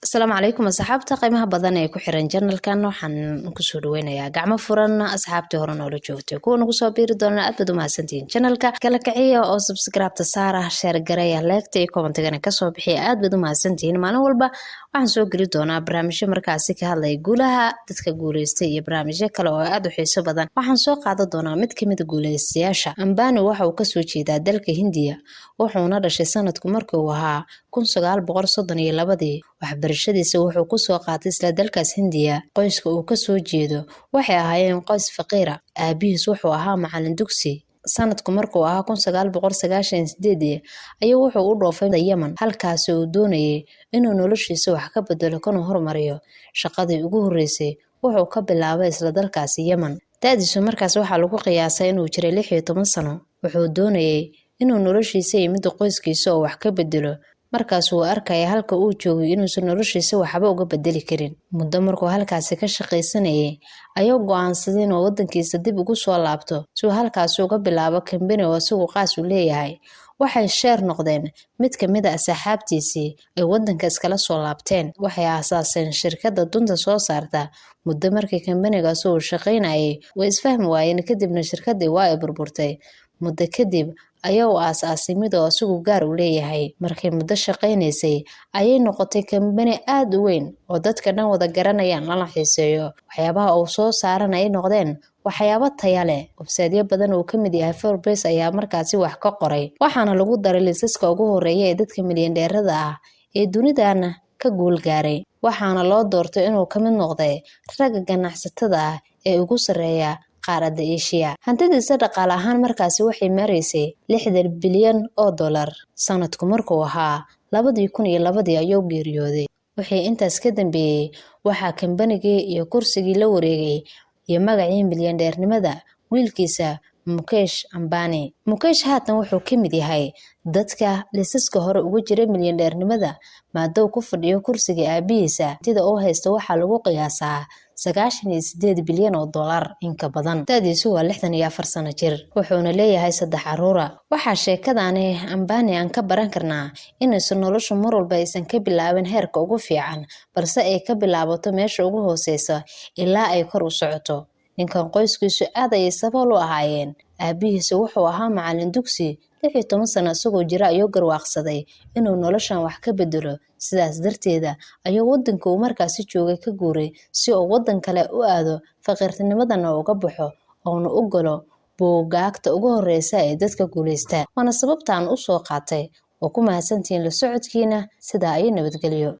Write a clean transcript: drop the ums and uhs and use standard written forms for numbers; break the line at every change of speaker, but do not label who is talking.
السلام عليكم أصحابتا قيمها بدن ee ku xiran channelkan waxaan ku soo dhaweynayaa gacmo furan asxaabtii hore noola joogtay kuwa nagu soo biiri doona aad baad u mahadsantihiin channelka kala kiciya oo subscribe saara share gareeya like iyo comment-gana ka soo bixiya aad baad u mahadsantihiin maalin walba waxaan soo geli doonaa barnaamijyo markaasi ka hadlaya guulaha dadka guuleystay iyo barnaamijyo kale oo aad u xiiso badan waxaan soo qaadan doonaa mid kamid ah guuleystayaasha Ambani waxa uu ka soo jeedaa dalka Hindiya wuxuuna dhashay sanadku markii uu ahaa 1932 waxbarashadiisa wuxuu ku soo qaatay isla dalkaas Hindiya qoyska uu ka soo jeedo waxay ahaayeen qoys faqiir ah aabihiis wuxuu ahaa macallin dugsi sanadku markuu ahaa 1998 ayuu wuxuu u dhoofay Yemen halkaas uu doonayay inuu noloshiisa wax ka bedelo kana horumariyo shaqadii ugu horeysay wuxuu ka bilaabay isla dalkaas Yemen taadiisu markaas waxa lagu qiyaasay inuu jiray 16 sano wuxuu doonayay inuu noloshiisa iyo mid qoyskiisa oo wax ka bedelo markaas uu arkay halka uu joogay inuu noloshiisa waxba uga bedeli karin muddo markuu halkaas ka shaqaysanayay ayuu go'aansaday inuu wadankiisa dib ugu soo laabto si uu halkaas uga bilaabo company oo isagu qaas u leeyahay waxay share noqdeen mid kamid ah asxaabtiisii ay wadanka iskala soo laabteen waxay aasaaseen shirkadda dunta soo saarta muddo markii company-gaas uu shaqaynayay way isfahmi waayeen kadibna shirkaddii waa ay burburtay muddo kadib ayaa uu aasaasay mid oo isagu gaar u leeyahay markay muddo shaqaynaysay ayay noqotay company aad u weyn oo dadka dhan wada garanayaan lana xiiseeyo waxyaabaha uu soo saaran ay noqdeen waxyaabo tayo leh website badan oo kamid yahay Forbes ayaa markaasi wax ka qoray waxaana lagu daray liisaska ugu horeeya ee dadka milyaneerada ah ee dunidana ka guul gaaray waxaana loo doortay inuu kamid noqday ragga ganacsatada ah ee ugu sareeya qaaradda Asia hantidiisa dhaqaale ahaan markaasi waxay mareysay 60 bilyan oo dollar sanadku markuu ahaa 2002 ayuu geeriyooday wixii intaas ka dambeeyay waxa company-gii iyo kursigii la wareegay iyo magacii milyaneernimada wiilkiisa Mukesh Ambani Mukesh haatan wuxuu kamid yahay dadka liisaska hore ugu jiray milyaneernimada maadaama ku fadhiyo kursiga aabihiisa sida uu haysto waxa lagu qiyaasaa 98 bilyan oo dollar in ka badan taadiisu waa 64 sano jir wuxuuna leeyahay 3 caruur waxa sheekadani Ambani aan ka baran karnaa in noloshu mar walba aysan ka bilaabin heerka ugu fiican balse ay ka bilaabato meesha ugu hooseysa ilaa ay kor u socoto ninkan qoyskiisu aad ay sabab u ahaayeen aabihiisa wuxuu ahaa macallin dugsi 16 sano isagoo jira ayuu garwaaqsaday inuu noloshan wax ka bedelo sidaas darteeda ayuu wadanka uu markaasi joogay ka guuray si uu wadan kale u aado faqiirnimadana uga baxo oo uu u galo buugaagta ugu horeysa ee dadka guuleysta wana sababtaan u soo qaatay oo ku mahadsantiin la socodkiina sida ay nabadgeliyo